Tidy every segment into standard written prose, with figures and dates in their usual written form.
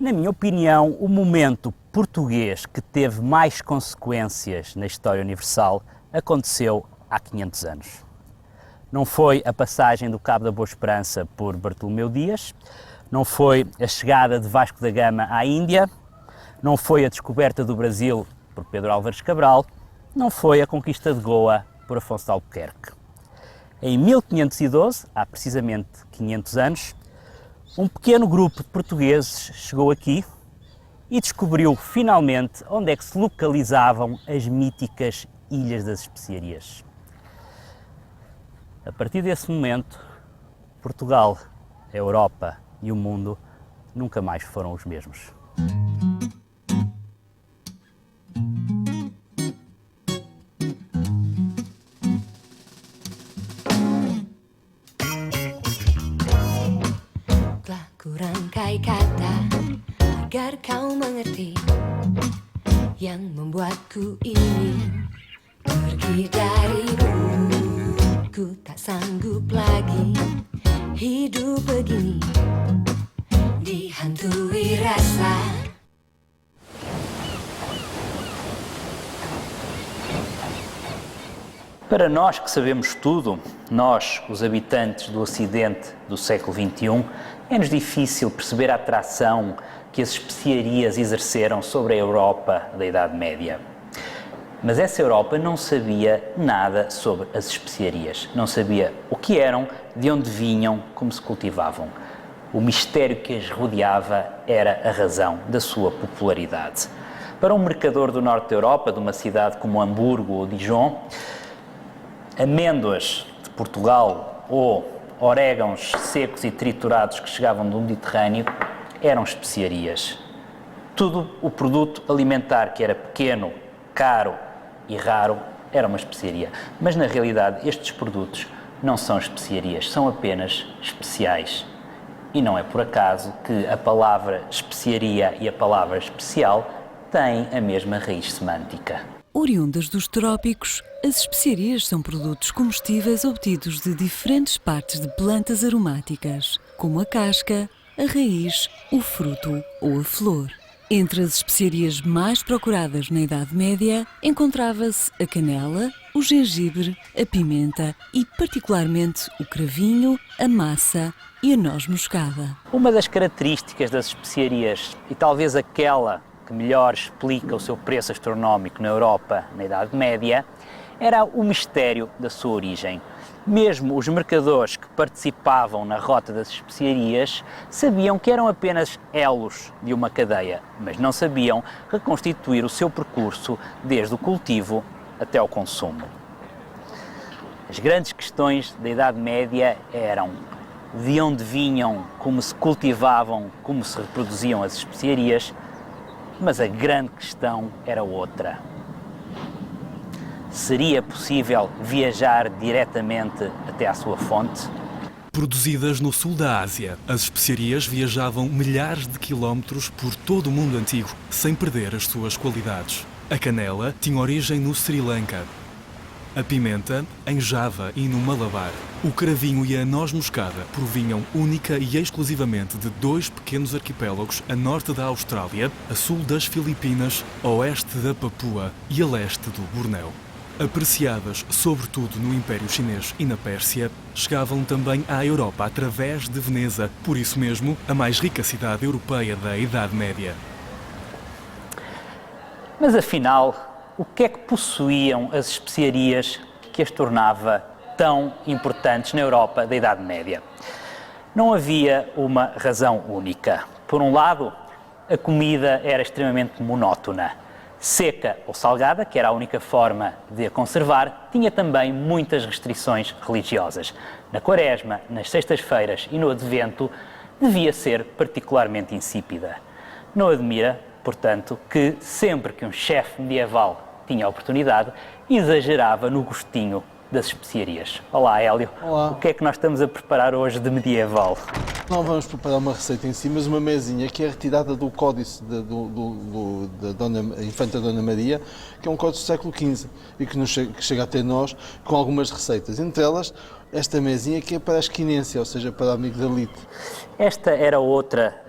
Na minha opinião, o momento português que teve mais consequências na história universal aconteceu há 500 anos. Não foi a passagem do Cabo da Boa Esperança por Bartolomeu Dias, não foi a chegada de Vasco da Gama à Índia, não foi a descoberta do Brasil por Pedro Álvares Cabral, não foi a conquista de Goa por Afonso de Albuquerque. Em 1512, há precisamente 500 anos, um pequeno grupo de portugueses chegou aqui e descobriu finalmente onde é que se localizavam as míticas Ilhas das Especiarias. A partir desse momento, Portugal, a Europa e o mundo nunca mais foram os mesmos. Kurangkai kata agar kau mengerti yang membuatku ingin pergi darimu. Ku tak sanggup lagi hidup begini dihantui rasa. Para nós que sabemos tudo, nós, os habitantes do Ocidente do século XXI, é-nos difícil perceber a atração que as especiarias exerceram sobre a Europa da Idade Média. Mas essa Europa não sabia nada sobre as especiarias, não sabia o que eram, de onde vinham, como se cultivavam. O mistério que as rodeava era a razão da sua popularidade. Para um mercador do norte da Europa, de uma cidade como Hamburgo ou Dijon, amêndoas de Portugal ou orégãos secos e triturados que chegavam do Mediterrâneo eram especiarias. Tudo o produto alimentar que era pequeno, caro e raro era uma especiaria. Mas na realidade estes produtos não são especiarias, são apenas especiais. E não é por acaso que a palavra especiaria e a palavra especial têm a mesma raiz semântica. Oriundas dos trópicos, as especiarias são produtos comestíveis obtidos de diferentes partes de plantas aromáticas, como a casca, a raiz, o fruto ou a flor. Entre as especiarias mais procuradas na Idade Média, encontrava-se a canela, o gengibre, a pimenta e, particularmente, o cravinho, a massa e a noz moscada. Uma das características das especiarias, e talvez aquela que melhor explica o seu preço astronómico na Europa na Idade Média, era o mistério da sua origem. Mesmo os mercadores que participavam na rota das especiarias sabiam que eram apenas elos de uma cadeia, mas não sabiam reconstituir o seu percurso desde o cultivo até ao consumo. As grandes questões da Idade Média eram de onde vinham, como se cultivavam, como se reproduziam as especiarias, mas a grande questão era outra. Seria possível viajar diretamente até à sua fonte? Produzidas no sul da Ásia, as especiarias viajavam milhares de quilómetros por todo o mundo antigo, sem perder as suas qualidades. A canela tinha origem no Sri Lanka, a pimenta em Java e no Malabar. O cravinho e a noz moscada provinham única e exclusivamente de dois pequenos arquipélagos a norte da Austrália, a sul das Filipinas, a oeste da Papua e a leste do Bornéu. Apreciadas sobretudo no Império Chinês e na Pérsia, chegavam também à Europa através de Veneza, por isso mesmo a mais rica cidade europeia da Idade Média. Mas afinal, o que é que possuíam as especiarias que as tornava tão importantes na Europa da Idade Média? Não havia uma razão única. Por um lado, a comida era extremamente monótona. Seca ou salgada, que era a única forma de a conservar, tinha também muitas restrições religiosas. Na Quaresma, nas sextas-feiras e no Advento, devia ser particularmente insípida. Não admira, portanto, que sempre que um chefe medieval tinha a oportunidade, exagerava no gostinho das especiarias. Olá, Hélio. Olá. O que é que nós estamos a preparar hoje de medieval? Não vamos preparar uma receita em si, mas uma mesinha que é retirada do códice da Infanta Dona Maria, que é um códice do século XV e que chega até nós com algumas receitas. Entre elas, esta mesinha que é para a esquinência, ou seja, para a amigdalite. Esta era outra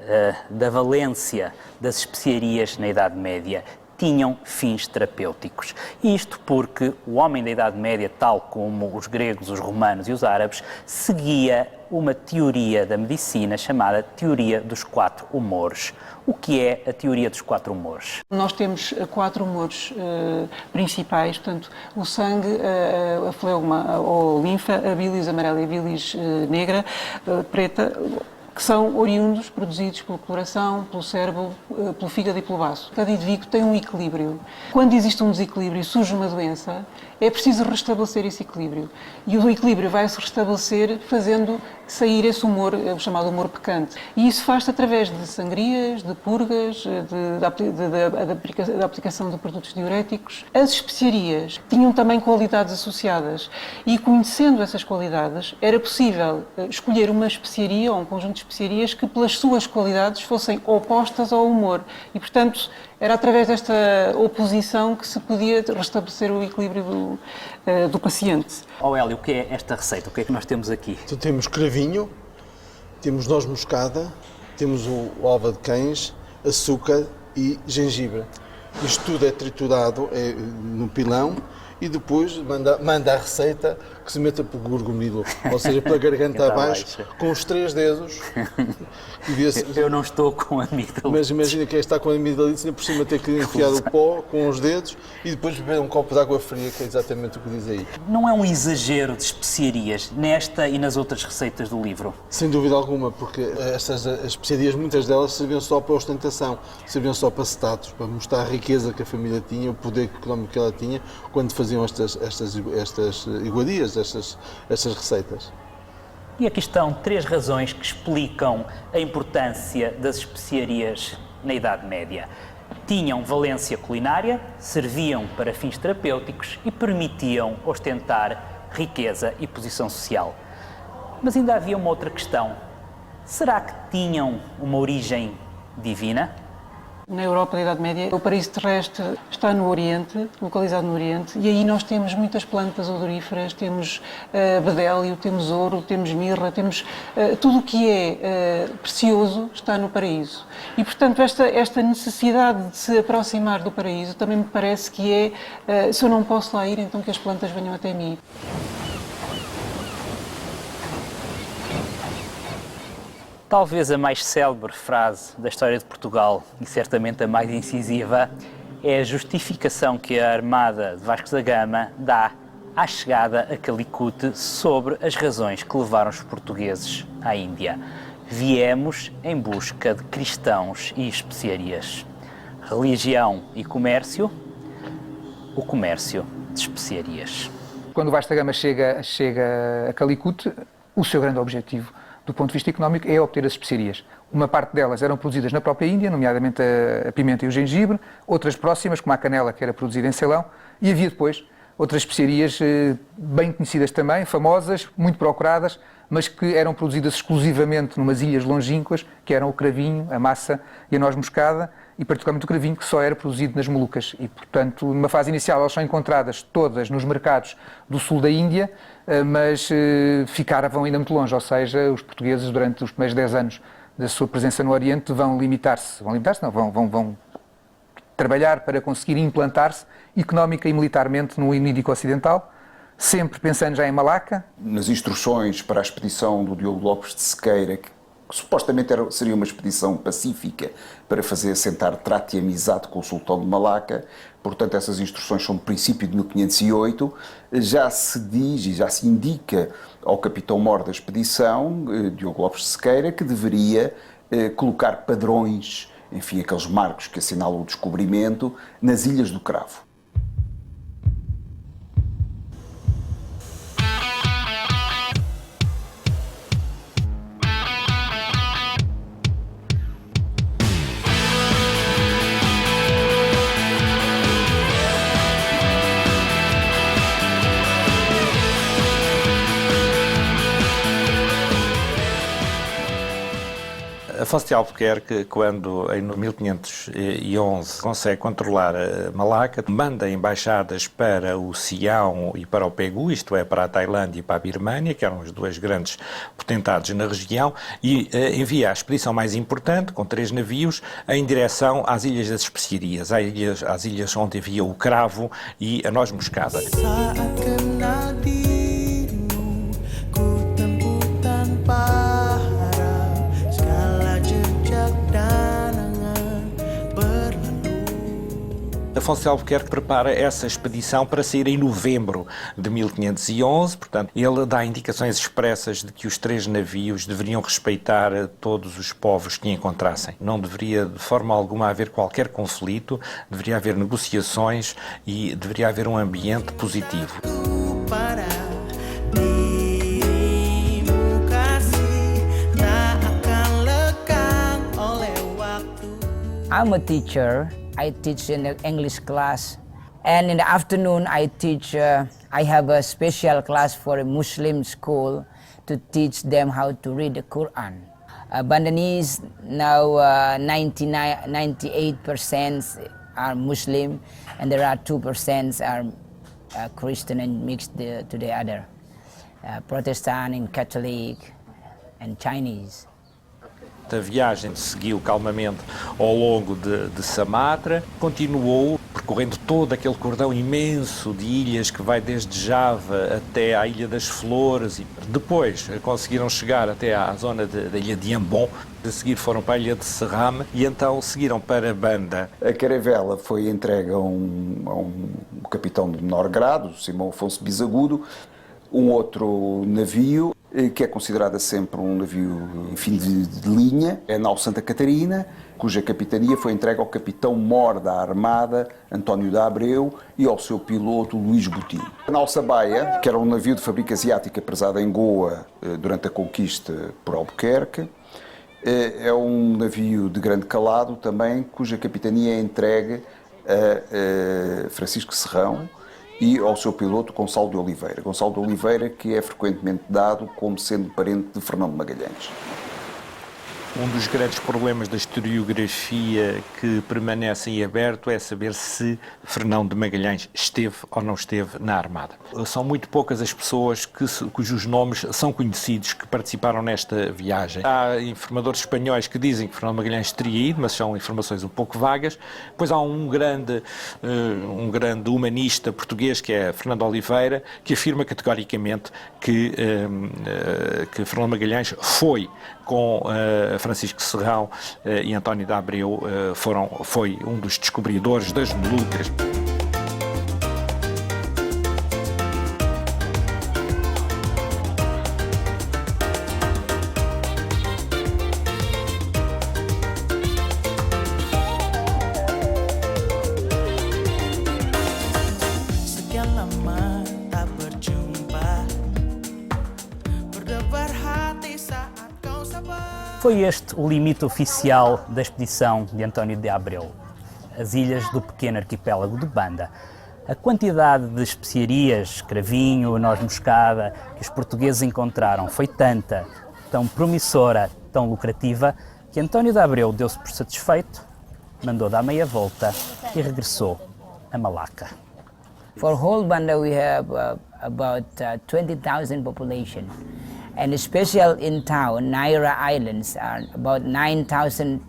da valência das especiarias na Idade Média. Tinham fins terapêuticos. Isto porque o homem da Idade Média, tal como os gregos, os romanos e os árabes, seguia uma teoria da medicina chamada Teoria dos Quatro Humores. O que é a Teoria dos Quatro Humores? Nós temos 4 humores principais, portanto, o sangue, a fleuma ou a linfa, a bilis amarela e a bilis negra, preta, que são oriundos, produzidos pelo coração, pelo cérebro, pelo fígado e pelo baço. Cada indivíduo tem um equilíbrio. Quando existe um desequilíbrio e surge uma doença, é preciso restabelecer esse equilíbrio. E o equilíbrio vai se restabelecer fazendo sair esse humor, o chamado humor pecante. E isso faz-se através de sangrias, de purgas, da aplicação de produtos diuréticos. As especiarias tinham também qualidades associadas e, conhecendo essas qualidades, era possível escolher uma especiaria ou um conjunto de especiarias que, pelas suas qualidades, fossem opostas ao humor. E, portanto, era através desta oposição que se podia restabelecer o equilíbrio do paciente. Hélio, o que é esta receita? O que é que nós temos aqui? Então temos cravinho, temos noz moscada, temos o alva de cães, açúcar e gengibre. Isto tudo é triturado no pilão e depois manda a receita que se meta por gorgomilo, ou seja, pela garganta abaixo, com os 3 dedos. Eu não estou com amigdalite. Mas imagina que está com a amigdalite e por cima ter que enfiar o pó com os dedos e depois beber um copo de água fria, que é exatamente o que diz aí. Não é um exagero de especiarias nesta e nas outras receitas do livro? Sem dúvida alguma, porque as especiarias, muitas delas, serviam só para ostentação, serviam só para status, para mostrar a riqueza que a família tinha, o poder económico que ela tinha, quando faziam estas iguarias, estas receitas. E aqui estão 3 razões que explicam a importância das especiarias na Idade Média. Tinham valência culinária, serviam para fins terapêuticos e permitiam ostentar riqueza e posição social. Mas ainda havia uma outra questão. Será que tinham uma origem divina? Na Europa da Idade Média, o paraíso terrestre está no Oriente, localizado no Oriente, e aí nós temos muitas plantas odoríferas, temos bedélio, temos ouro, temos mirra, temos tudo o que é precioso está no paraíso. E, portanto, esta necessidade de se aproximar do paraíso também me parece que é, se eu não posso lá ir, então que as plantas venham até mim. Talvez a mais célebre frase da história de Portugal, e certamente a mais incisiva, é a justificação que a Armada de Vasco da Gama dá à chegada a Calicut sobre as razões que levaram os portugueses à Índia. Viemos em busca de cristãos e especiarias. Religião e comércio, o comércio de especiarias. Quando o Vasco da Gama chega a Calicut, o seu grande objetivo, do ponto de vista económico, é obter as especiarias. Uma parte delas eram produzidas na própria Índia, nomeadamente a pimenta e o gengibre, outras próximas, como a canela, que era produzida em Ceilão, e havia depois outras especiarias bem conhecidas também, famosas, muito procuradas, mas que eram produzidas exclusivamente numas ilhas longínquas, que eram o cravinho, a massa e a noz moscada, e particularmente o cravinho, que só era produzido nas Molucas. E, portanto, numa fase inicial, elas são encontradas todas nos mercados do sul da Índia, mas ficaram ainda muito longe, ou seja, os portugueses, durante os primeiros 10 anos da sua presença no Oriente, vão trabalhar para conseguir implantar-se económica e militarmente no Índico Ocidental, sempre pensando já em Malaca. Nas instruções para a expedição do Diogo Lopes de Sequeira, que supostamente seria uma expedição pacífica para fazer assentar trato e amizade com o sultão de Malaca, portanto essas instruções são do princípio de 1508, já se diz e já se indica ao capitão-mor da expedição, Diogo Lopes de Sequeira, que deveria colocar padrões, enfim, aqueles marcos que assinalam o descobrimento, nas Ilhas do Cravo. Afonso de Albuquerque, quando em 1511 consegue controlar Malaca, manda embaixadas para o Sião e para o Pegu, isto é, para a Tailândia e para a Birmânia, que eram os dois grandes potentados na região, e envia a expedição mais importante, com 3 navios, em direção às Ilhas das Especiarias, às ilhas onde havia o cravo e a noz moscada. Afonso de Albuquerque prepara essa expedição para sair em novembro de 1511, portanto, ele dá indicações expressas de que os 3 navios deveriam respeitar todos os povos que encontrassem. Não deveria de forma alguma haver qualquer conflito, deveria haver negociações e deveria haver um ambiente positivo. I'm a teacher. I teach in the English class, and in the afternoon I teach. I have a special class for a Muslim school to teach them how to read the Quran. Bandanese now 98% are Muslim, and there are 2% are Christian and mixed to the other, Protestant and Catholic and Chinese. A viagem seguiu calmamente ao longo de Sumatra, continuou percorrendo todo aquele cordão imenso de ilhas que vai desde Java até à Ilha das Flores e depois conseguiram chegar até à zona da Ilha de Ambon. A seguir foram para a Ilha de Serrame e então seguiram para Banda. A caravela foi entregue a um capitão de menor grado, Simão Afonso Bisagudo, um outro navio que é considerada sempre um navio, enfim, de linha, é a nau Santa Catarina, cuja capitania foi entregue ao capitão-mor da Armada, António da Abreu, e ao seu piloto, Luís Botinho. A nau Sabaia, que era um navio de fabrica asiática presada em Goa durante a conquista por Albuquerque, é um navio de grande calado também, cuja capitania é entregue a Francisco Serrão, e ao seu piloto Gonçalo de Oliveira. Gonçalo de Oliveira, que é frequentemente dado como sendo parente de Fernão de Magalhães. Um dos grandes problemas da historiografia que permanece em aberto é saber se Fernão de Magalhães esteve ou não esteve na Armada. São muito poucas as pessoas cujos nomes são conhecidos que participaram nesta viagem. Há informadores espanhóis que dizem que Fernão de Magalhães teria ido, mas são informações um pouco vagas. Depois há um grande humanista português, que é Fernando Oliveira, que afirma categoricamente que Fernão de Magalhães foi com Francisco Serrão e António da Abreu, foi um dos descobridores das Molucas. Foi este o limite oficial da expedição de António de Abreu, as ilhas do pequeno arquipélago de Banda. A quantidade de especiarias, cravinho, noz moscada, que os portugueses encontraram foi tanta, tão promissora, tão lucrativa, que António de Abreu deu-se por satisfeito, mandou dar meia volta e regressou a Malaca. For whole Banda we have about 20,000 population. And especially in town, Naira Islands are about 9,000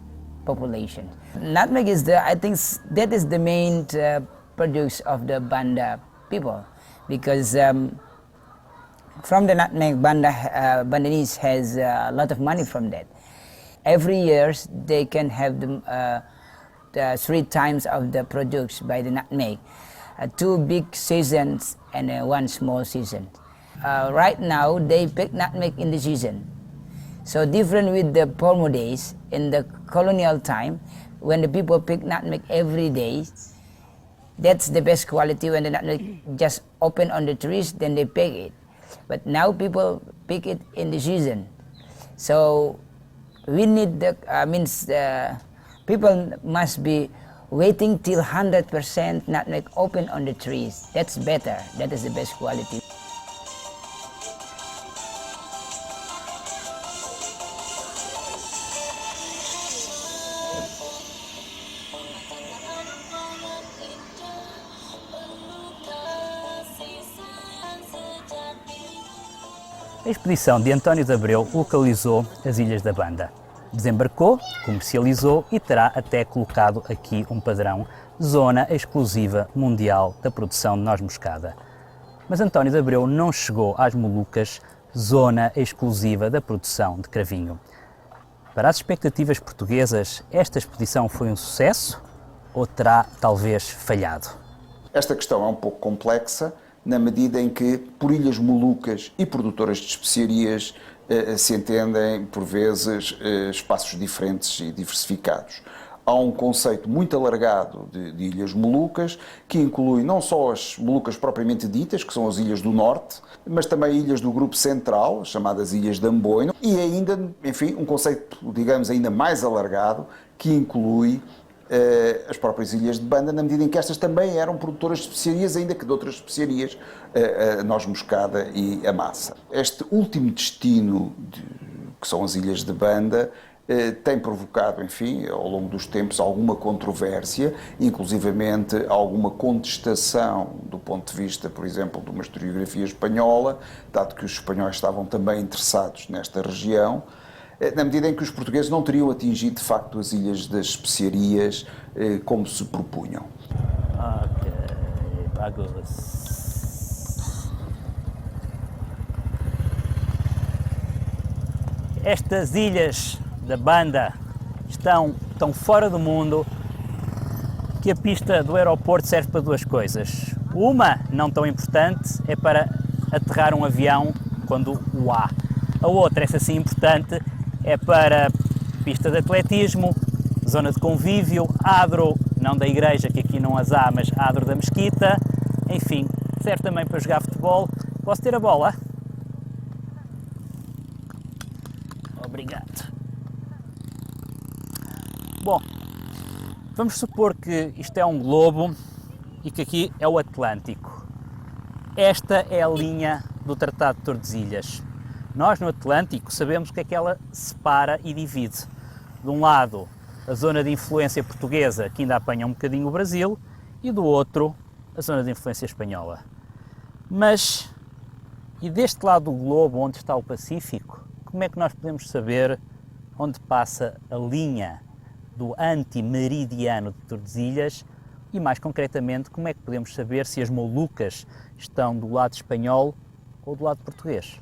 population. Nutmeg is I think that is the main produce of the Banda people, because from the nutmeg, Bandanese has a lot of money from that. Every year they can have the 3 times of the produce by the nutmeg, 2 big seasons and 1 small season. Right now, they pick nutmeg in the season. So different with the Palmo days, in the colonial time, when the people pick nutmeg every day, that's the best quality. When the nutmeg just open on the trees, then they pick it. But now people pick it in the season. So we need people must be waiting till 100% nutmeg open on the trees. That's better. That is the best quality. A expedição de António de Abreu localizou as Ilhas da Banda. Desembarcou, comercializou e terá até colocado aqui um padrão, zona exclusiva mundial da produção de noz moscada. Mas António de Abreu não chegou às Molucas, zona exclusiva da produção de cravinho. Para as expectativas portuguesas, esta expedição foi um sucesso ou terá talvez falhado? Esta questão é um pouco complexa, na medida em que, por ilhas Molucas e produtoras de especiarias, se entendem, por vezes, espaços diferentes e diversificados. Há um conceito muito alargado de ilhas Molucas, que inclui não só as Molucas propriamente ditas, que são as ilhas do norte, mas também ilhas do grupo central, chamadas Ilhas de Amboino, e ainda, enfim, um conceito, digamos, ainda mais alargado, que inclui as próprias Ilhas de Banda, na medida em que estas também eram produtoras de especiarias, ainda que de outras especiarias, a noz moscada e a massa. Este último destino, que são as Ilhas de Banda, tem provocado, enfim, ao longo dos tempos, alguma controvérsia, inclusivamente alguma contestação do ponto de vista, por exemplo, de uma historiografia espanhola, dado que os espanhóis estavam também interessados nesta região, na medida em que os portugueses não teriam atingido, de facto, as Ilhas das Especiarias como se propunham. Ok, bagunça. Estas Ilhas da Banda estão tão fora do mundo que a pista do aeroporto serve para duas coisas. Uma, não tão importante, é para aterrar um avião quando o há. A outra, essa sim importante, é para pista de atletismo, zona de convívio, adro, não da igreja, que aqui não as há, mas adro da mesquita, enfim, serve também para jogar futebol. Posso ter a bola? Obrigado. Bom, vamos supor que isto é um globo e que aqui é o Atlântico. Esta é a linha do Tratado de Tordesilhas. Nós, no Atlântico, sabemos o que é que ela separa e divide. De um lado, a zona de influência portuguesa, que ainda apanha um bocadinho o Brasil, e do outro, a zona de influência espanhola. Mas, e deste lado do globo, onde está o Pacífico, como é que nós podemos saber onde passa a linha do antimeridiano de Tordesilhas e, mais concretamente, como é que podemos saber se as Molucas estão do lado espanhol ou do lado português?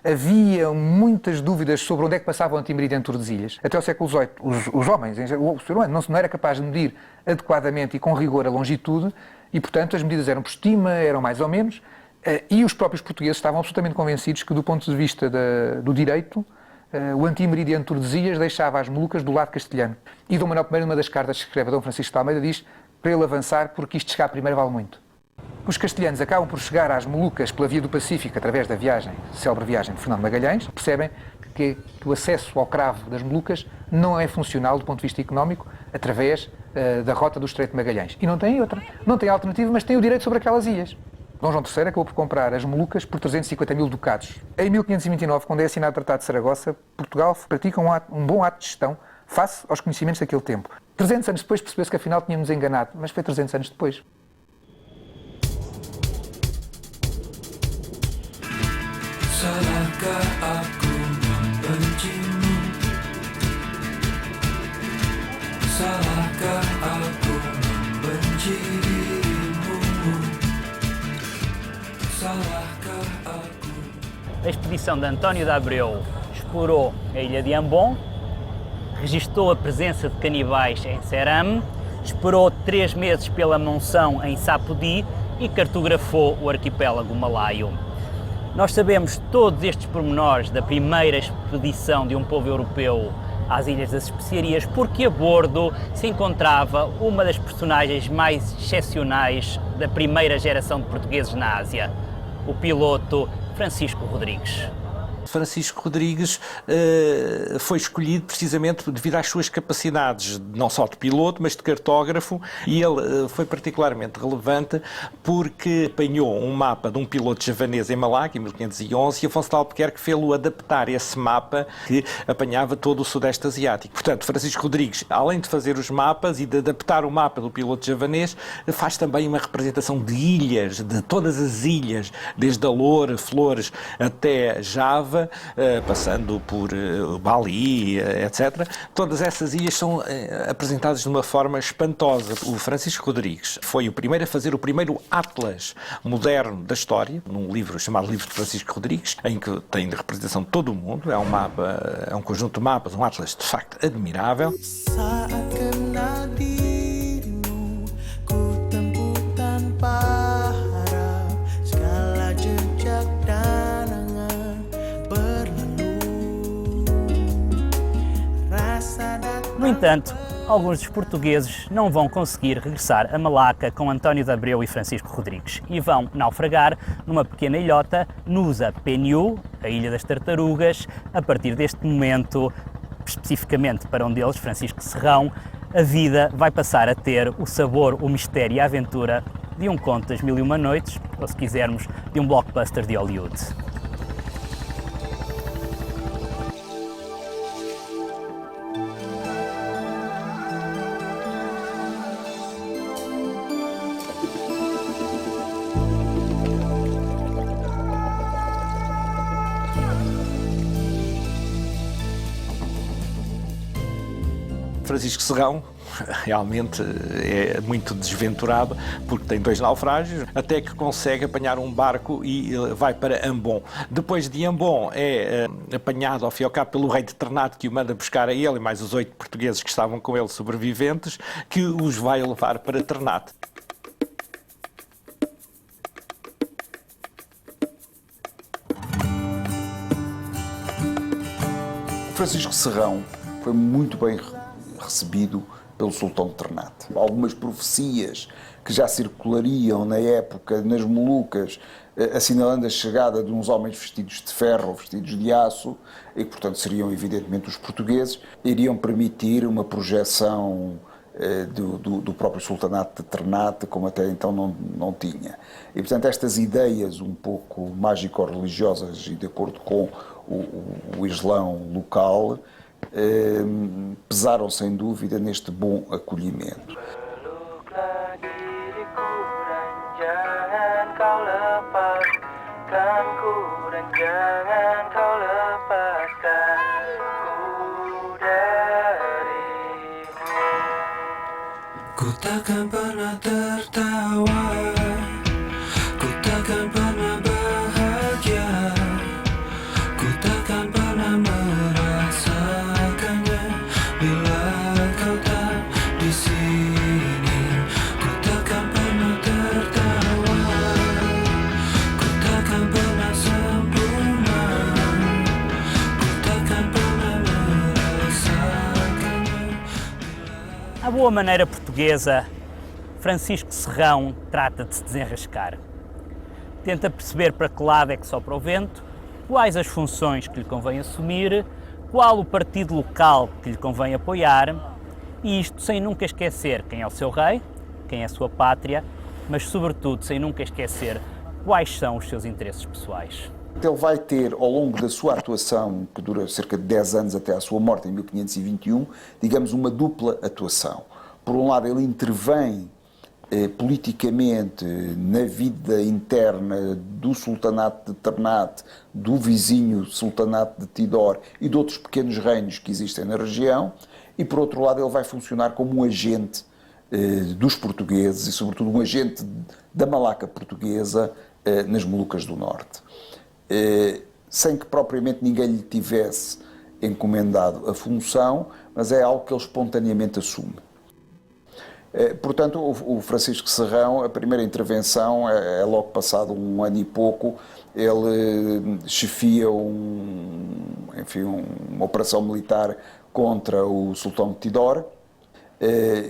Havia muitas dúvidas sobre onde é que passava o antimeridiano de Tordesilhas. Até ao século XVIII, os homens, o ser humano, não era capaz de medir adequadamente e com rigor a longitude e, portanto, as medidas eram por estima, eram mais ou menos, e os próprios portugueses estavam absolutamente convencidos que, do ponto de vista do direito, o antimeridiano de Tordesilhas deixava as Molucas do lado castelhano. E Dom Manuel I, numa das cartas que escreve a Dom Francisco de Almeida, diz para ele avançar porque isto chegar primeiro vale muito. Os castelhanos acabam por chegar às Molucas pela via do Pacífico através da célebre viagem de Fernando Magalhães, percebem que o acesso ao cravo das Molucas não é funcional do ponto de vista económico através da rota do Estreito de Magalhães. E não tem outra, não tem alternativa, mas tem o direito sobre aquelas ilhas. Dom João III acabou por comprar as Molucas por 350 mil ducados. Em 1529, quando é assinado o Tratado de Saragossa, Portugal pratica um bom ato de gestão face aos conhecimentos daquele tempo. 300 anos depois percebeu-se que afinal tínhamos enganado, mas foi 300 anos depois. Salahkah aku membencimu? Salahkah aku membenci dirimu? Salahkah aku? A expedição de António de Abreu explorou a ilha de Ambon, registou a presença de canibais em Ceram, esperou 3 meses pela monção em Sapodi e cartografou o arquipélago malaio. Nós sabemos todos estes pormenores da primeira expedição de um povo europeu às Ilhas das Especiarias porque a bordo se encontrava uma das personagens mais excepcionais da primeira geração de portugueses na Ásia, o piloto Francisco Rodrigues. Francisco Rodrigues foi escolhido precisamente devido às suas capacidades, não só de piloto, mas de cartógrafo, e ele foi particularmente relevante porque apanhou um mapa de um piloto javanês em Malaca, em 1511, e Afonso de Albuquerque fê-lo adaptar esse mapa que apanhava todo o Sudeste Asiático. Portanto, Francisco Rodrigues, além de fazer os mapas e de adaptar o mapa do piloto javanês, faz também uma representação de ilhas, de todas as ilhas, desde Alor, Flores até Java, passando por Bali, etc. Todas essas ilhas são apresentadas de uma forma espantosa. O Francisco Rodrigues foi o primeiro a fazer o primeiro atlas moderno da história, num livro chamado Livro de Francisco Rodrigues, em que tem de representação de todo o mundo. É um mapa, é um conjunto de mapas, um atlas de facto admirável. Saat kenal dirimu, ku tempuh tanpa harap segala jejak dan angan berlalu. Rasa datang. No entanto, alguns dos portugueses não vão conseguir regressar a Malaca com António de Abreu e Francisco Rodrigues e vão naufragar numa pequena ilhota, Nusa Penhu, a Ilha das Tartarugas. A partir deste momento, especificamente para um deles, Francisco Serrão, a vida vai passar a ter o sabor, o mistério e a aventura de um conto das Mil e Uma Noites, ou se quisermos, de um blockbuster de Hollywood. Francisco Serrão realmente é muito desventurado porque tem 2 naufrágios, até que consegue apanhar um barco e vai para Ambon. Depois de Ambon é apanhado ao fim e ao cabo pelo rei de Ternate, que o manda buscar a ele e mais os 8 portugueses que estavam com ele sobreviventes, que os vai levar para Ternate. Francisco Serrão foi muito bem recebido pelo sultão de Ternate. Algumas profecias que já circulariam na época nas Molucas, assinalando a chegada de uns homens vestidos de ferro ou vestidos de aço, e que, portanto, seriam evidentemente os portugueses, iriam permitir uma projeção do próprio sultanato de Ternate, como até então não tinha. E, portanto, estas ideias um pouco mágico-religiosas e de acordo com o Islão local, pesaram sem dúvida neste bom acolhimento. Peluklah diriku dan jangan kau lepaskan ku, dan jangan kau lepaskan ku darimu. Ku takkan pernah tertawa, ku takkan pernah bahagia, ku takkan pernah merasakannya bila kau tak di sini. Ku takkan pernah tertawa, ku takkan pernah sempurna, ku takkan pernah merasakannya. À boa maneira portuguesa, Francisco Serrão trata de se desenrascar. Tenta perceber para que lado é que sopra o vento, quais as funções que lhe convém assumir, qual o partido local que lhe convém apoiar, e isto sem nunca esquecer quem é o seu rei, quem é a sua pátria, mas sobretudo sem nunca esquecer quais são os seus interesses pessoais. Ele vai ter, ao longo da sua atuação, que dura cerca de 10 anos até à sua morte em 1521, digamos, uma dupla atuação. Por um lado, ele intervém politicamente na vida interna do sultanato de Ternate, do vizinho sultanato de Tidor e de outros pequenos reinos que existem na região, e por outro lado ele vai funcionar como um agente dos portugueses e sobretudo um agente da Malaca portuguesa nas Molucas do Norte, sem que propriamente ninguém lhe tivesse encomendado a função, mas é algo que ele espontaneamente assume. Portanto, o Francisco Serrão, a primeira intervenção é logo passado um ano e pouco, ele chefia uma operação militar contra o sultão de Tidor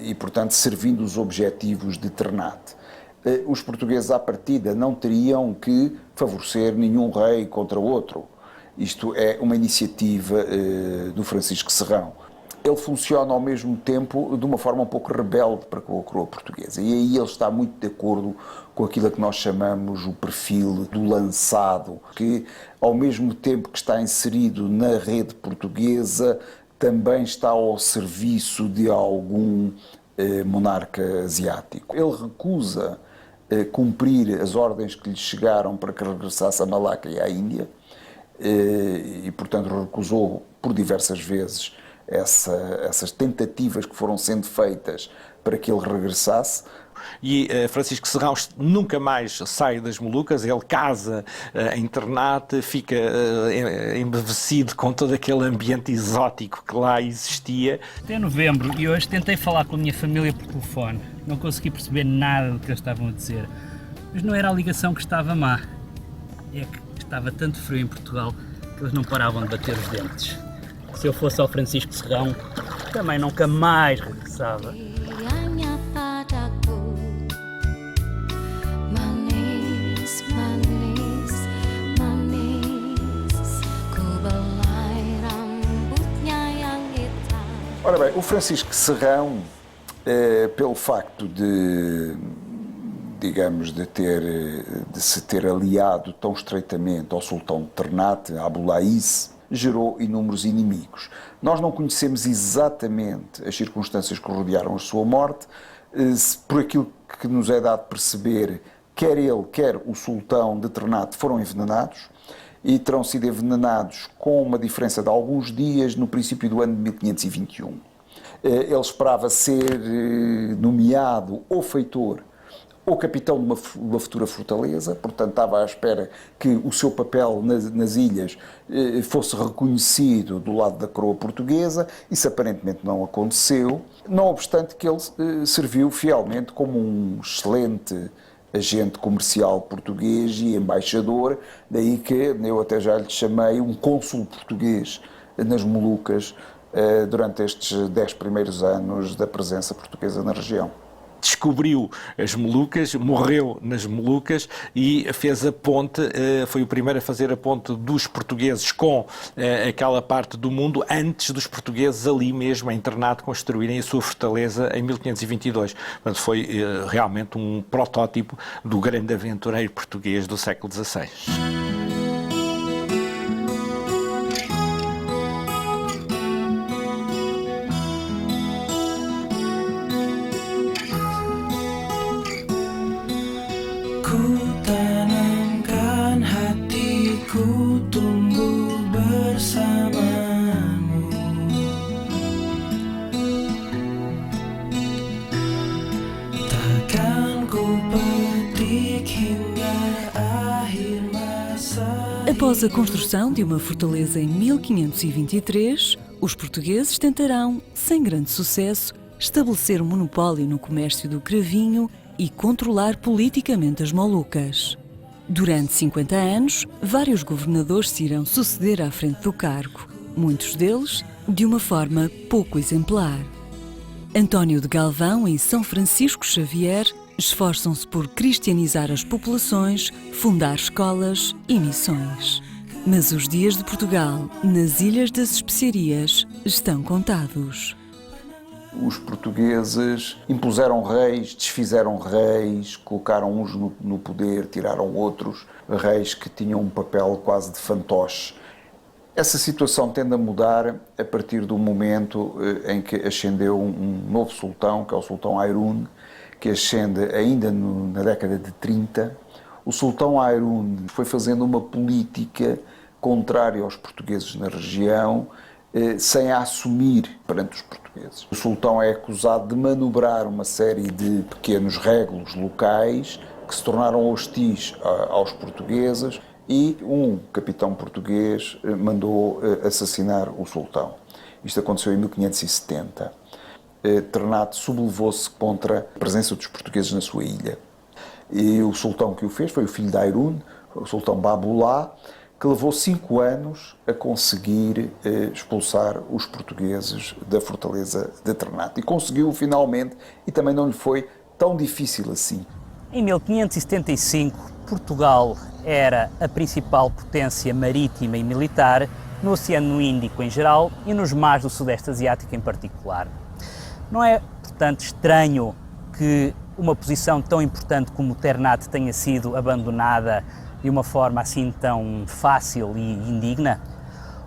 e, portanto, servindo os objetivos de Ternate. Os portugueses, à partida, não teriam que favorecer nenhum rei contra outro. Isto é uma iniciativa do Francisco Serrão. Ele funciona ao mesmo tempo de uma forma um pouco rebelde para com a coroa portuguesa. E aí ele está muito de acordo com aquilo que nós chamamos o perfil do lançado, que ao mesmo tempo que está inserido na rede portuguesa, também está ao serviço de algum monarca asiático. Ele recusa cumprir as ordens que lhe chegaram para que regressasse a Malaca e à Índia, e portanto recusou por diversas vezes essas tentativas que foram sendo feitas para que ele regressasse. E Francisco Serrão nunca mais sai das Molucas, ele casa em Ternate, fica embevecido com todo aquele ambiente exótico que lá existia. Até novembro, e hoje tentei falar com a minha família por telefone. Não consegui perceber nada do que eles estavam a dizer. Mas não era a ligação que estava má. É que estava tanto frio em Portugal que eles não paravam de bater os dentes. Se eu fosse ao Francisco Serrão, também nunca mais regressava. Hanya padaku manis, manis, manis, ku belai rambutnya yang hitam. Ora bem, o Francisco Serrão, pelo facto de se ter aliado tão estreitamente ao sultão de Ternate, a Abulaís, gerou inúmeros inimigos. Nós não conhecemos exatamente as circunstâncias que rodearam a sua morte, por aquilo que nos é dado perceber, quer ele, quer o sultão de Ternate foram envenenados, e terão sido envenenados com uma diferença de alguns dias no princípio do ano de 1521. Ele esperava ser nomeado ou feitor ou capitão de uma futura fortaleza, portanto estava à espera que o seu papel nas ilhas fosse reconhecido do lado da coroa portuguesa. Isso aparentemente não aconteceu, não obstante que ele serviu fielmente como um excelente agente comercial português e embaixador, daí que eu até já lhe chamei um cônsul português nas Molucas durante estes 10 primeiros anos da presença portuguesa na região. Descobriu as Molucas, morreu nas Molucas e fez a ponte, foi o primeiro a fazer a ponte dos portugueses com aquela parte do mundo antes dos portugueses ali mesmo em Ternate construírem a sua fortaleza em 1522. Portanto, foi realmente um protótipo do grande aventureiro português do século XVI. Ku tanamkan hatiku tumbuh bersamamu. Takkan ku petik hingga akhir masa. Após a construção de uma fortaleza em 1523, os portugueses tentarão, sem grande sucesso, estabelecer um monopólio no comércio do cravinho e controlar politicamente as Molucas. Durante 50 anos, vários governadores se irão suceder à frente do cargo, muitos deles de uma forma pouco exemplar. António de Galvão e São Francisco Xavier esforçam-se por cristianizar as populações, fundar escolas e missões. Mas os dias de Portugal, nas Ilhas das Especiarias, estão contados. Os portugueses impuseram reis, desfizeram reis, colocaram uns no poder, tiraram outros, reis que tinham um papel quase de fantoche. Essa situação tende a mudar a partir do momento em que ascendeu um novo sultão, que é o sultão Hairun, que ascende ainda na década de 30. O sultão Hairun foi fazendo uma política contrária aos portugueses na região, sem a assumir perante os portugueses. O sultão é acusado de manobrar uma série de pequenos régulos locais que se tornaram hostis aos portugueses e um capitão português mandou assassinar o sultão. Isto aconteceu em 1570. Ternate sublevou-se contra a presença dos portugueses na sua ilha. E o sultão que o fez foi o filho de Hairun, o sultão Babulá, que levou 5 anos a conseguir expulsar os portugueses da fortaleza de Ternate. E conseguiu finalmente, e também não lhe foi tão difícil assim. Em 1575, Portugal era a principal potência marítima e militar no Oceano Índico em geral e nos mares do Sudeste Asiático em particular. Não é, portanto, estranho que uma posição tão importante como Ternate tenha sido abandonada de uma forma assim tão fácil e indigna?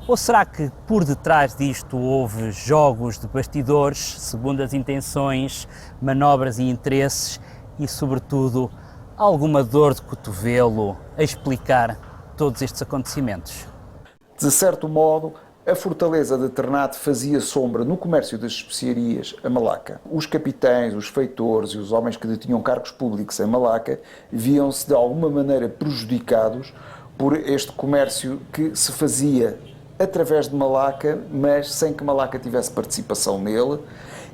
Ou será que por detrás disto houve jogos de bastidores, segundas intenções, manobras e interesses e, sobretudo, alguma dor de cotovelo a explicar todos estes acontecimentos? De certo modo, a fortaleza de Ternate fazia sombra no comércio das especiarias a Malaca. Os capitães, os feitores e os homens que detinham cargos públicos em Malaca viam-se de alguma maneira prejudicados por este comércio que se fazia através de Malaca, mas sem que Malaca tivesse participação nele.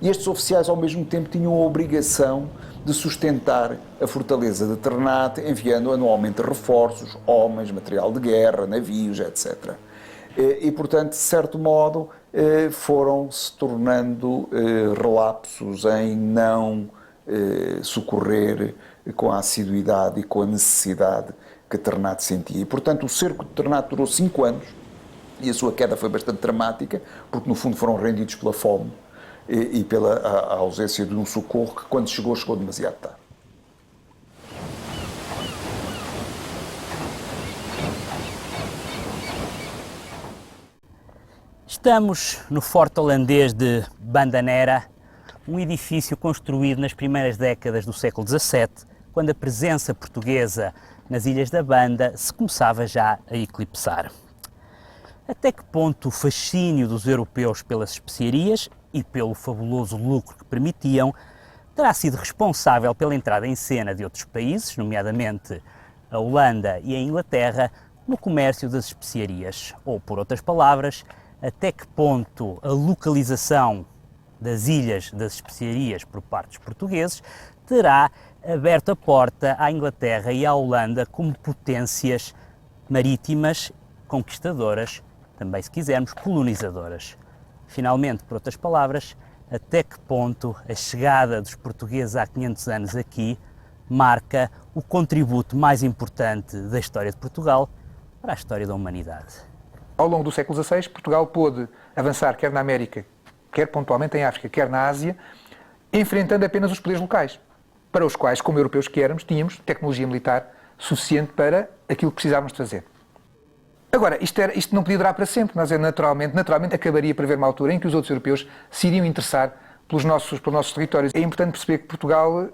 E estes oficiais, ao mesmo tempo, tinham a obrigação de sustentar a fortaleza de Ternate, enviando anualmente reforços, homens, material de guerra, navios, etc. E, portanto, de certo modo, foram se tornando relapsos em não socorrer com a assiduidade e com a necessidade que Ternate sentia. E, portanto, o cerco de Ternate durou 5 anos e a sua queda foi bastante dramática, porque, no fundo, foram rendidos pela fome e pela a ausência de um socorro que, quando chegou demasiado tarde. Estamos no forte holandês de Bandanera, um edifício construído nas primeiras décadas do século XVII, quando a presença portuguesa nas Ilhas da Banda se começava já a eclipsar. Até que ponto o fascínio dos europeus pelas especiarias e pelo fabuloso lucro que permitiam terá sido responsável pela entrada em cena de outros países, nomeadamente a Holanda e a Inglaterra, no comércio das especiarias? Ou, por outras palavras, até que ponto a localização das Ilhas das Especiarias por parte dos portugueses terá aberto a porta à Inglaterra e à Holanda como potências marítimas, conquistadoras, também se quisermos, colonizadoras. Finalmente, por outras palavras, até que ponto a chegada dos portugueses há 500 anos aqui marca o contributo mais importante da história de Portugal para a história da humanidade. Ao longo do século XVI, Portugal pôde avançar quer na América, quer pontualmente em África, quer na Ásia, enfrentando apenas os poderes locais, para os quais, como europeus que éramos, tínhamos tecnologia militar suficiente para aquilo que precisávamos de fazer. Agora, isto não podia durar para sempre, mas naturalmente acabaria por haver uma altura em que os outros europeus se iriam interessar pelos nossos territórios. É importante perceber que Portugal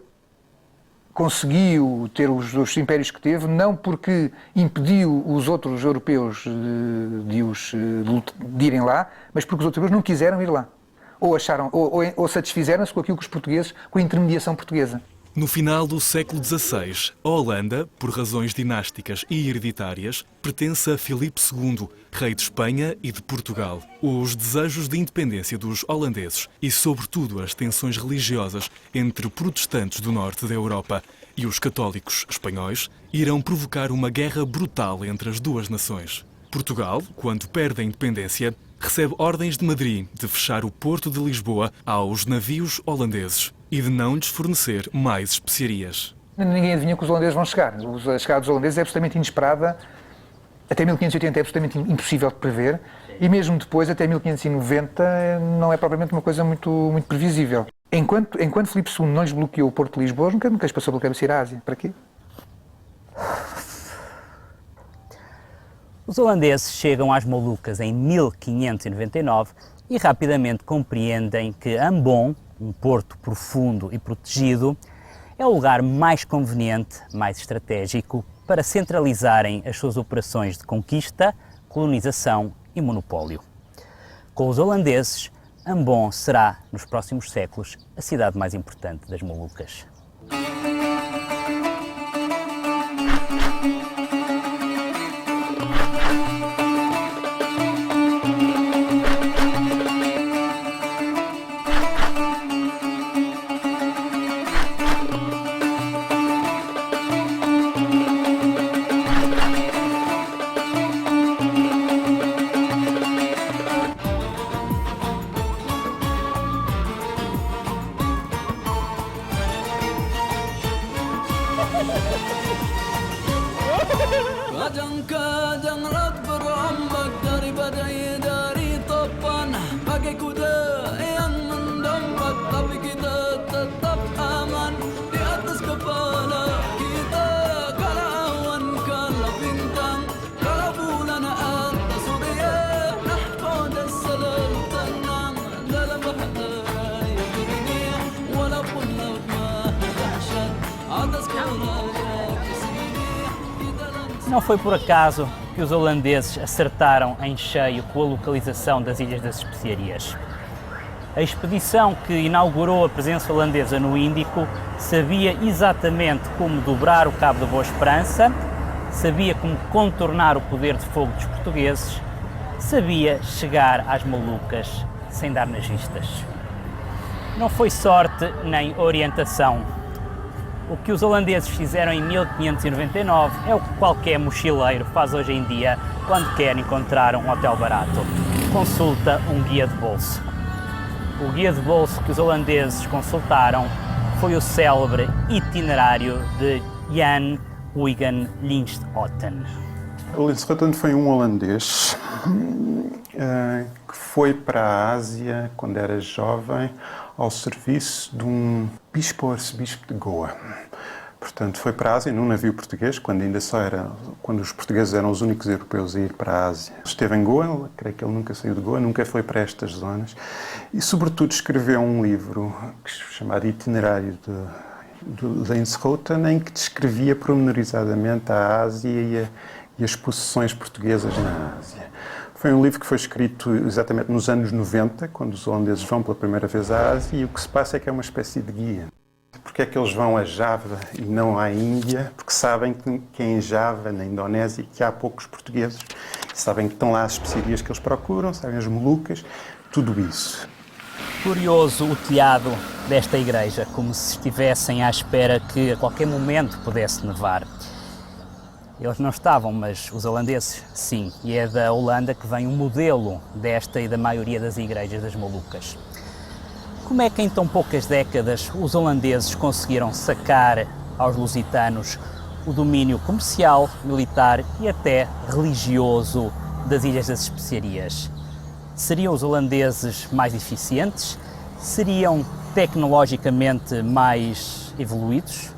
conseguiu ter os impérios que teve, não porque impediu os outros europeus de irem lá, mas porque os outros europeus não quiseram ir lá. Ou satisfizeram-se com aquilo que os portugueses, com a intermediação portuguesa. No final do século XVI, a Holanda, por razões dinásticas e hereditárias, pertence a Filipe II, rei de Espanha e de Portugal. Os desejos de independência dos holandeses e, sobretudo, as tensões religiosas entre protestantes do norte da Europa e os católicos espanhóis irão provocar uma guerra brutal entre as duas nações. Portugal, quando perde a independência, recebe ordens de Madrid de fechar o porto de Lisboa aos navios holandeses e de não lhes fornecer mais especiarias. Ninguém adivinha que os holandeses vão chegar. A chegada dos holandeses é absolutamente inesperada. Até 1580 é absolutamente impossível de prever. E mesmo depois, até 1590, não é propriamente uma coisa muito previsível. Enquanto Filipe II não lhes bloqueou o porto de Lisboa, nunca lhes passou pela cabeça ir à Ásia. Para quê? Os holandeses chegam às Molucas em 1599 e rapidamente compreendem que Ambon, um porto profundo e protegido, é o lugar mais conveniente, mais estratégico para centralizarem as suas operações de conquista, colonização e monopólio. Com os holandeses, Ambon será, nos próximos séculos, a cidade mais importante das Molucas. Kajang-kajang rat berombak daripada dari topan bagai kuda yang mendombat, tapi kita tetap aman di atas kepala kita. Kalau awan, kalau bintang, kalau bulan atau surya, nahkoda selalu tenang dalam bahtera yang ini. Walaupun laut maha dahsyat atas kepala di sini. Não foi por acaso que os holandeses acertaram em cheio com a localização das Ilhas das Especiarias. A expedição que inaugurou a presença holandesa no Índico sabia exatamente como dobrar o Cabo da Boa Esperança, sabia como contornar o poder de fogo dos portugueses, sabia chegar às Molucas sem dar nas vistas. Não foi sorte nem orientação. O que os holandeses fizeram em 1599 é o que qualquer mochileiro faz hoje em dia quando quer encontrar um hotel barato. Consulta um guia de bolso. O guia de bolso que os holandeses consultaram foi o célebre itinerário de Jan Huygens Linschoten. Linschoten foi um holandês que foi para a Ásia quando era jovem ao serviço de um bispo arcebispo de Goa. Portanto, foi para a Ásia num navio português, quando os portugueses eram os únicos europeus a ir para a Ásia. Esteve em Goa, creio que ele nunca saiu de Goa, nunca foi para estas zonas e, sobretudo, escreveu um livro chamado Itinerário de Linschoten, em que descrevia pormenorizadamente a Ásia e as possessões portuguesas na Ásia. Foi um livro que foi escrito exatamente nos anos 90, quando os holandeses vão pela primeira vez à Ásia, e o que se passa é que é uma espécie de guia. Porque é que eles vão a Java e não à Índia? Porque sabem que em Java, na Indonésia, que há poucos portugueses, sabem que estão lá as especiarias que eles procuram, sabem as Molucas, tudo isso. Curioso o telhado desta igreja, como se estivessem à espera que a qualquer momento pudesse nevar. Eles não estavam, mas os holandeses sim, e é da Holanda que vem o modelo desta e da maioria das igrejas das Molucas. Como é que em tão poucas décadas os holandeses conseguiram sacar aos lusitanos o domínio comercial, militar e até religioso das Ilhas das Especiarias? Seriam os holandeses mais eficientes? Seriam tecnologicamente mais evoluídos?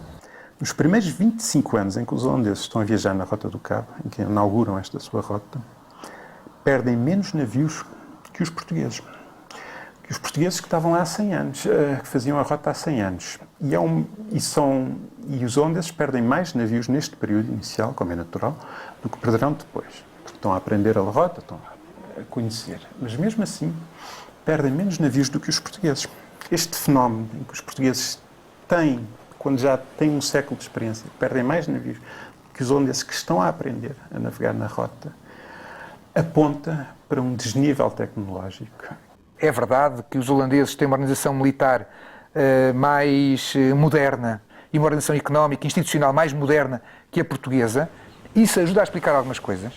Nos primeiros 25 anos em que os holandeses estão a viajar na Rota do Cabo, em que inauguram esta sua rota, perdem menos navios que os portugueses. Que os portugueses que estavam lá há 100 anos, que faziam a rota há 100 anos. E os holandeses perdem mais navios neste período inicial, como é natural, do que perderão depois. Porque estão a aprender a rota, estão a conhecer. Mas mesmo assim, perdem menos navios do que os portugueses. Este fenómeno em que os portugueses têm, quando já têm um século de experiência, perdem mais navios que os holandeses que estão a aprender a navegar na rota, aponta para um desnível tecnológico. É verdade que os holandeses têm uma organização militar mais moderna e uma organização económica e institucional mais moderna que a portuguesa. Isso ajuda a explicar algumas coisas,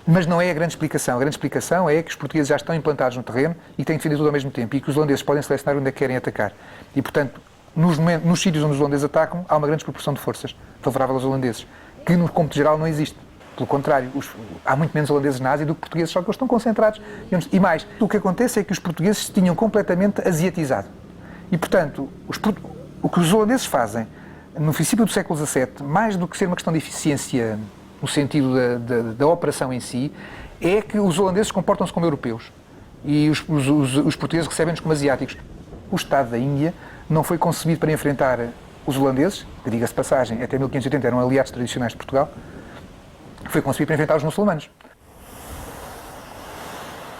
mas não é a grande explicação. A grande explicação é que os portugueses já estão implantados no terreno e têm defendido tudo ao mesmo tempo, e que os holandeses podem selecionar onde é que querem atacar. E, portanto, nos sítios onde os holandeses atacam, há uma grande proporção de forças favorável aos holandeses, que no cômputo geral não existe. Pelo contrário, há muito menos holandeses na Ásia do que portugueses, só que eles estão concentrados. E mais, o que acontece é que os portugueses se tinham completamente asiatizado. E, portanto, o que os holandeses fazem no princípio do século XVII, mais do que ser uma questão de eficiência no sentido da operação em si, é que os holandeses comportam-se como europeus e os portugueses recebem-nos como asiáticos. O Estado da Índia não foi concebido para enfrentar os holandeses, que, diga-se de passagem, até 1580 eram aliados tradicionais de Portugal, foi concebido para enfrentar os muçulmanos.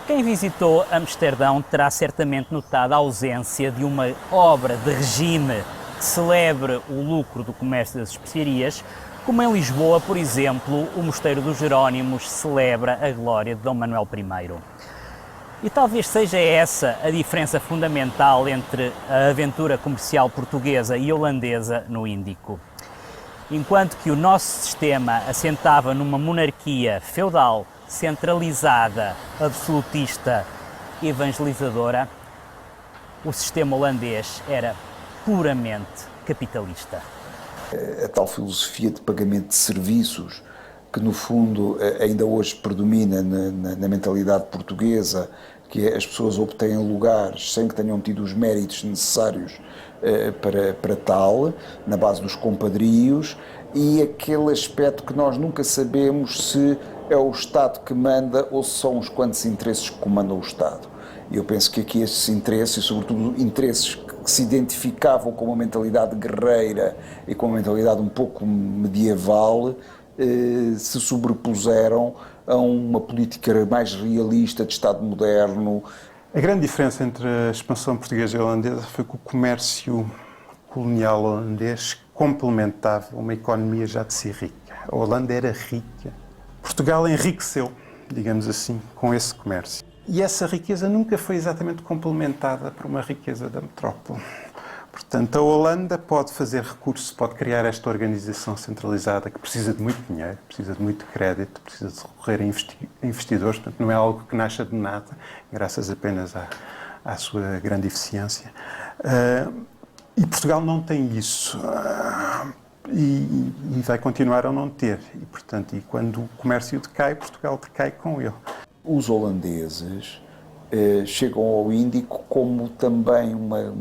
Quem visitou Amsterdão terá certamente notado a ausência de uma obra de regime que celebre o lucro do comércio das especiarias, como em Lisboa, por exemplo, o Mosteiro dos Jerónimos celebra a glória de Dom Manuel I. E talvez seja essa a diferença fundamental entre a aventura comercial portuguesa e holandesa no Índico. Enquanto que o nosso sistema assentava numa monarquia feudal, centralizada, absolutista, evangelizadora, o sistema holandês era puramente capitalista. A tal filosofia de pagamento de serviços que no fundo ainda hoje predomina na mentalidade portuguesa, que é as pessoas obtêm lugares sem que tenham tido os méritos necessários para tal, na base dos compadrios, e aquele aspecto que nós nunca sabemos se é o Estado que manda ou se são os quantos interesses que comandam o Estado. E eu penso que aqui esses interesses, e sobretudo interesses que se identificavam com uma mentalidade guerreira e com uma mentalidade um pouco medieval, se sobrepuseram a uma política mais realista de Estado moderno. A grande diferença entre a expansão portuguesa e holandesa foi que o comércio colonial holandês complementava uma economia já de si rica. A Holanda era rica. Portugal enriqueceu, digamos assim, com esse comércio. E essa riqueza nunca foi exatamente complementada por uma riqueza da metrópole. Portanto, a Holanda pode fazer recurso, pode criar esta organização centralizada que precisa de muito dinheiro, precisa de muito crédito, precisa de recorrer a investidores, portanto não é algo que nasça de nada, graças apenas à sua grande eficiência. E Portugal não tem isso e vai continuar a não ter. E, portanto, quando o comércio decai, Portugal decai com ele. Os holandeses chegam ao Índico como também uma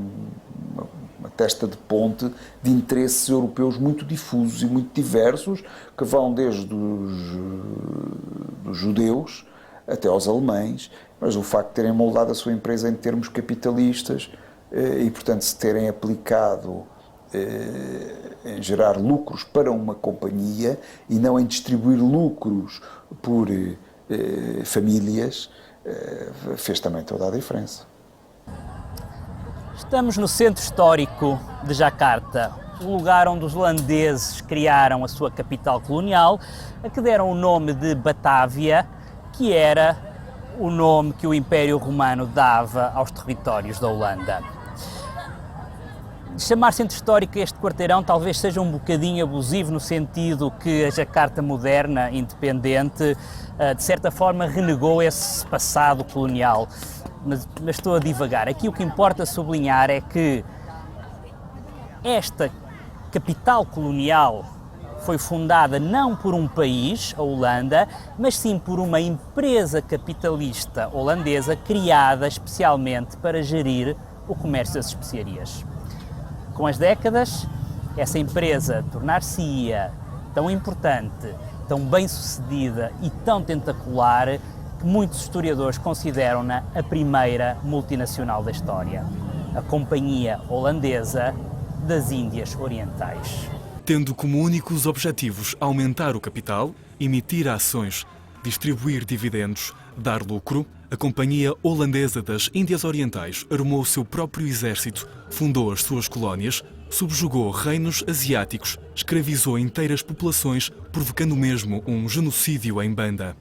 testa de ponte de interesses europeus muito difusos e muito diversos, que vão desde os judeus até aos alemães, mas o facto de terem moldado a sua empresa em termos capitalistas e, portanto, se terem aplicado em gerar lucros para uma companhia e não em distribuir lucros por famílias, fez também toda a diferença. Estamos no centro histórico de Jakarta, o lugar onde os holandeses criaram a sua capital colonial, a que deram o nome de Batávia, que era o nome que o Império Romano dava aos territórios da Holanda. Chamar centro histórico este quarteirão talvez seja um bocadinho abusivo, no sentido que a Jakarta moderna, independente, de certa forma renegou esse passado colonial. Mas estou a divagar. Aqui o que importa sublinhar é que esta capital colonial foi fundada não por um país, a Holanda, mas sim por uma empresa capitalista holandesa criada especialmente para gerir o comércio das especiarias. Com as décadas, essa empresa tornar-se-ia tão importante, tão bem-sucedida e tão tentacular que muitos historiadores consideram-na a primeira multinacional da história, a Companhia Holandesa das Índias Orientais. Tendo como únicos objetivos aumentar o capital, emitir ações, distribuir dividendos, dar lucro, a Companhia Holandesa das Índias Orientais armou o seu próprio exército, fundou as suas colónias, subjugou reinos asiáticos, escravizou inteiras populações, provocando mesmo um genocídio em banda.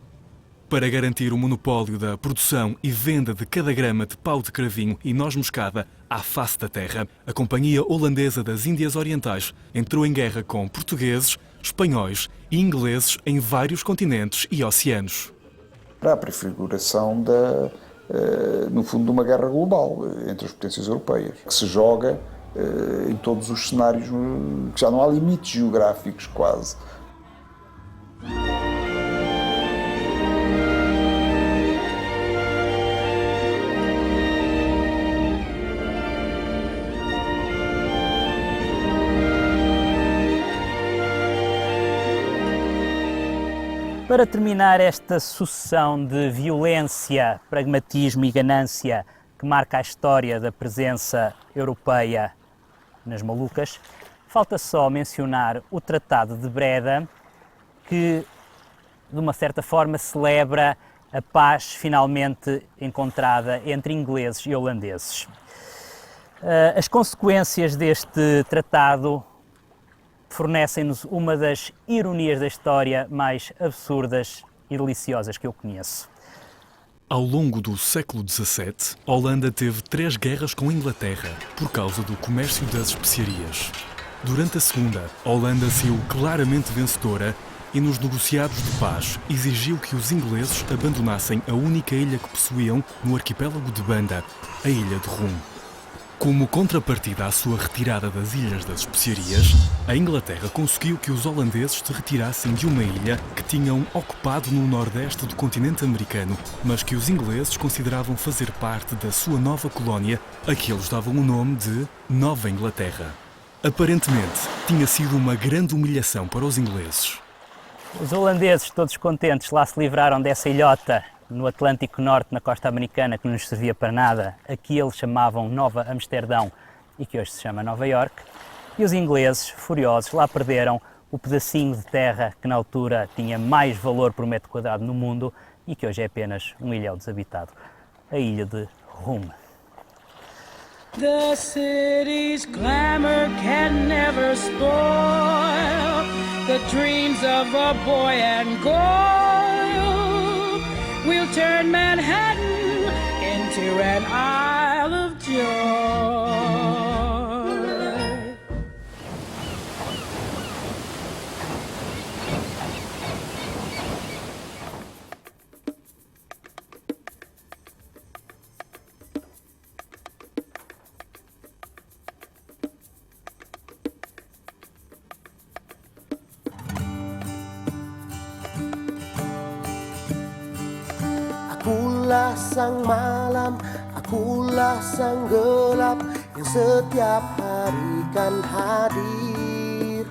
Para garantir o monopólio da produção e venda de cada grama de pau de cravinho e noz moscada à face da terra, a Companhia Holandesa das Índias Orientais entrou em guerra com portugueses, espanhóis e ingleses em vários continentes e oceanos. Para a prefiguração, no fundo, de uma guerra global entre as potências europeias, que se joga em todos os cenários, que já não há limites geográficos quase. Para terminar esta sucessão de violência, pragmatismo e ganância que marca a história da presença europeia nas Molucas, falta só mencionar o Tratado de Breda, que de uma certa forma celebra a paz finalmente encontrada entre ingleses e holandeses. As consequências deste tratado fornecem-nos uma das ironias da história mais absurdas e deliciosas que eu conheço. Ao longo do século XVII, a Holanda teve 3 guerras com a Inglaterra por causa do comércio das especiarias. Durante a segunda, a Holanda saiu claramente vencedora e nos negociados de paz exigiu que os ingleses abandonassem a única ilha que possuíam no arquipélago de Banda, a ilha de Rum. Como contrapartida à sua retirada das Ilhas das Especiarias, a Inglaterra conseguiu que os holandeses se retirassem de uma ilha que tinham ocupado no nordeste do continente americano, mas que os ingleses consideravam fazer parte da sua nova colónia, a que eles davam o nome de Nova Inglaterra. Aparentemente, tinha sido uma grande humilhação para os ingleses. Os holandeses, todos contentes, lá se livraram dessa ilhota no Atlântico Norte, na costa americana, que não nos servia para nada, aqui eles chamavam Nova Amsterdão e que hoje se chama Nova York. E os ingleses, furiosos, lá perderam o pedacinho de terra que na altura tinha mais valor por metro quadrado no mundo e que hoje é apenas um ilhéu desabitado, a ilha de Rum. The city's glamour can never spoil the dreams of a boy and girl. We'll turn Manhattan into an Isle of Joy. Akulah sang malam, akulah sang gelap yang setiap hari kan hadir.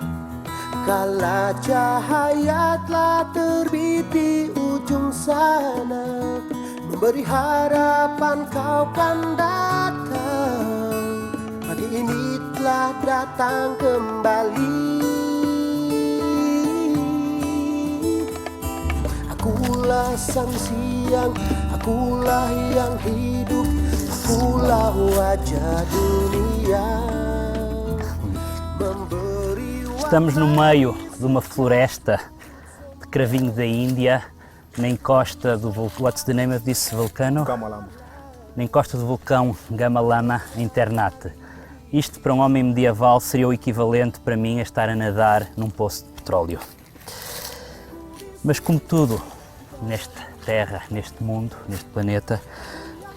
Kala cahaya telah terbit di ujung sana, memberi harapan kau kan datang. Pagi ini telah datang kembali. Akulah sang siang, akulah yang hidup, akulah wajah dunia. Estamos no meio de uma floresta de cravinho da Índia, na encosta do vulcão. What's the name of this volcano? Gamalama. Na encosta do vulcão Gamalama em Ternate. Isto para um homem medieval seria o equivalente para mim a estar a nadar num poço de petróleo. Mas como tudo nesta terra, neste mundo, neste planeta,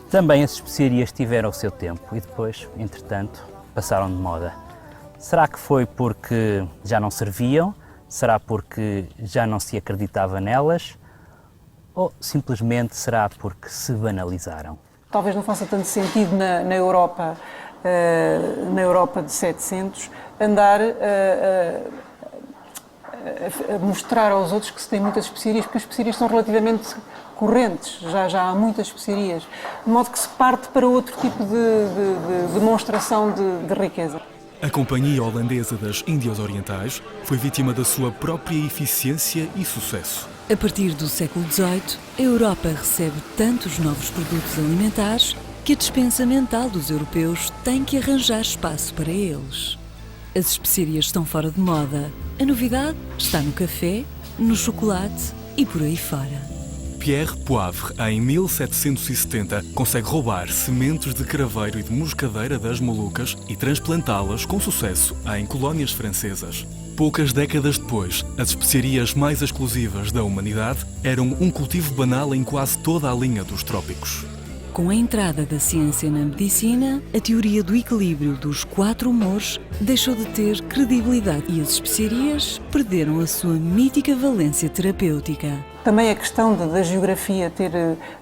também as especiarias tiveram o seu tempo e depois, entretanto, passaram de moda. Será que foi porque já não serviam? Será porque já não se acreditava nelas? Ou simplesmente será porque se banalizaram? Talvez não faça tanto sentido na Europa de 700 andar a mostrar aos outros que se tem muitas especiarias, porque as especiarias são relativamente correntes, já há muitas especiarias, de modo que se parte para outro tipo de demonstração de riqueza. A Companhia Holandesa das Índias Orientais foi vítima da sua própria eficiência e sucesso. A partir do século XVIII, a Europa recebe tantos novos produtos alimentares que a despensa mental dos europeus tem que arranjar espaço para eles. As especiarias estão fora de moda. A novidade está no café, no chocolate e por aí fora. Pierre Poivre, em 1770, consegue roubar sementes de craveiro e de moscadeira das Molucas e transplantá-las com sucesso em colónias francesas. Poucas décadas depois, as especiarias mais exclusivas da humanidade eram um cultivo banal em quase toda a linha dos trópicos. Com a entrada da ciência na medicina, a teoria do equilíbrio dos 4 humores deixou de ter credibilidade e as especiarias perderam a sua mítica valência terapêutica. Também a questão da geografia ter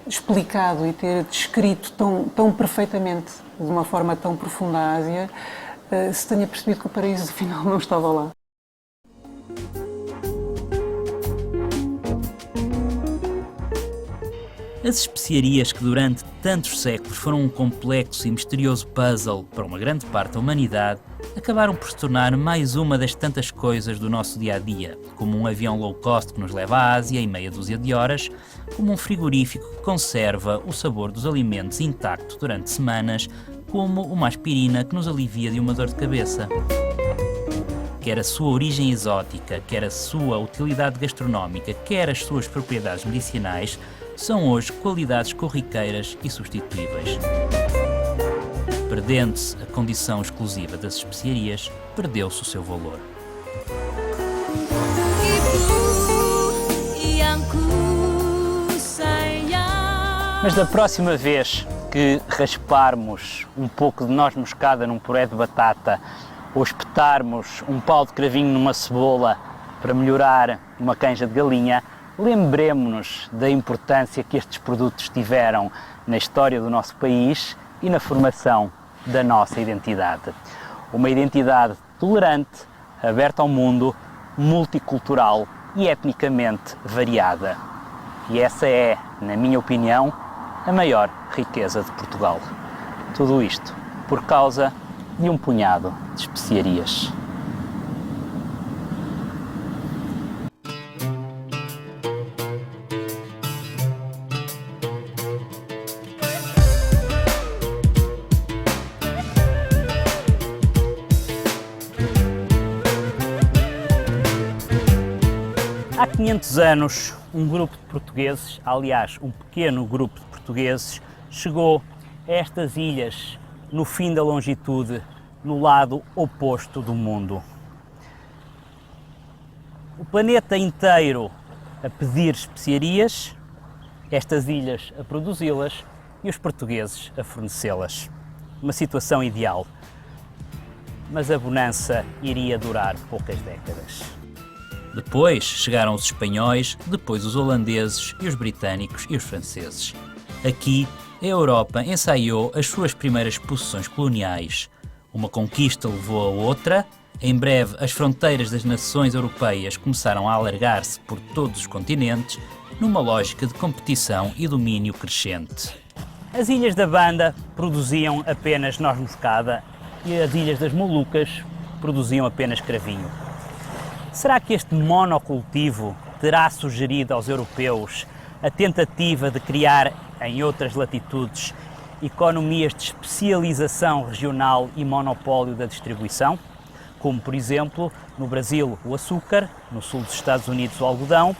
explicado e ter descrito tão perfeitamente, de uma forma tão profunda a Ásia, se tenha percebido que o paraíso afinal não estava lá. As especiarias que durante tantos séculos foram um complexo e misterioso puzzle para uma grande parte da humanidade, acabaram por se tornar mais uma das tantas coisas do nosso dia-a-dia, como um avião low cost que nos leva à Ásia em meia dúzia de horas, como um frigorífico que conserva o sabor dos alimentos intacto durante semanas, como uma aspirina que nos alivia de uma dor de cabeça. Quer a sua origem exótica, quer a sua utilidade gastronómica, quer as suas propriedades medicinais, são hoje qualidades corriqueiras e substituíveis. Perdendo-se a condição exclusiva das especiarias, perdeu-se o seu valor. Mas da próxima vez que rasparmos um pouco de noz moscada num puré de batata ou espetarmos um pau de cravinho numa cebola para melhorar uma canja de galinha, lembremo-nos da importância que estes produtos tiveram na história do nosso país e na formação da nossa identidade. Uma identidade tolerante, aberta ao mundo, multicultural e etnicamente variada. E essa é, na minha opinião, a maior riqueza de Portugal. Tudo isto por causa de um punhado de especiarias. Há 500 anos, um grupo de portugueses, aliás, um pequeno grupo de portugueses, chegou a estas ilhas no fim da longitude, no lado oposto do mundo. O planeta inteiro a pedir especiarias, estas ilhas a produzi-las e os portugueses a fornecê-las. Uma situação ideal, mas a bonança iria durar poucas décadas. Depois chegaram os espanhóis, depois os holandeses e os britânicos e os franceses. Aqui, a Europa ensaiou as suas primeiras possessões coloniais. Uma conquista levou a outra. Em breve, as fronteiras das nações europeias começaram a alargar-se por todos os continentes, numa lógica de competição e domínio crescente. As ilhas da Banda produziam apenas noz moscada e as ilhas das Molucas produziam apenas cravinho. Será que este monocultivo terá sugerido aos europeus a tentativa de criar, em outras latitudes, economias de especialização regional e monopólio da distribuição? Como, por exemplo, no Brasil, o açúcar, no sul dos Estados Unidos, o algodão,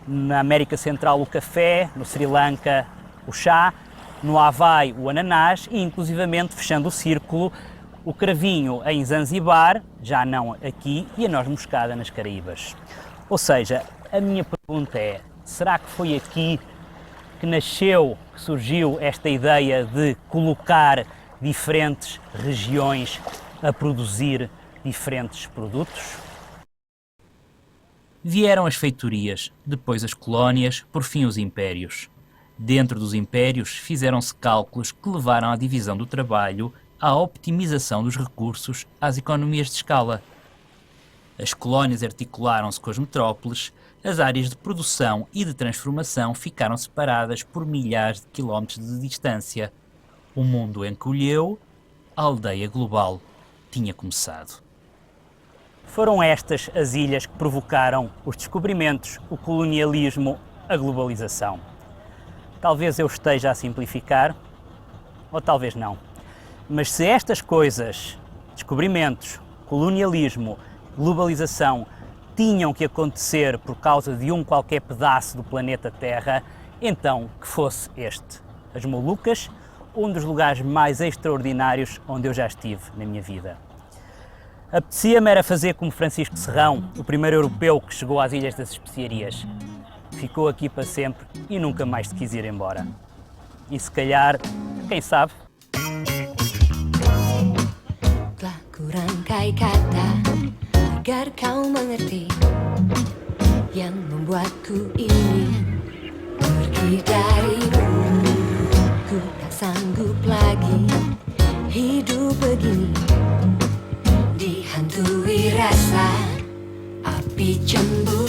na América Central, o café, no Sri Lanka, o chá, no Havaí, o ananás e, inclusivamente, fechando o círculo, o cravinho em Zanzibar, já não aqui, e a noz moscada nas Caraíbas. Ou seja, a minha pergunta é, será que foi aqui que nasceu, que surgiu esta ideia de colocar diferentes regiões a produzir diferentes produtos? Vieram as feitorias, depois as colónias, por fim os impérios. Dentro dos impérios fizeram-se cálculos que levaram à divisão do trabalho, à optimização dos recursos, às economias de escala. As colónias articularam-se com as metrópoles, as áreas de produção e de transformação ficaram separadas por milhares de quilómetros de distância. O mundo encolheu, a aldeia global tinha começado. Foram estas as ilhas que provocaram os descobrimentos, o colonialismo, a globalização. Talvez eu esteja a simplificar, ou talvez não. Mas se estas coisas, descobrimentos, colonialismo, globalização, tinham que acontecer por causa de um qualquer pedaço do planeta Terra, então que fosse este, as Molucas, um dos lugares mais extraordinários onde eu já estive na minha vida. Apetecia-me era fazer como Francisco Serrão, o primeiro europeu que chegou às Ilhas das Especiarias. Ficou aqui para sempre e nunca mais se quis ir embora. E se calhar, quem sabe? Telah kurangkai kata agar kau mengerti yang membuatku ingin pergi darimu. Ku tak sanggup lagi hidup begini, dihantui rasa api cemburu.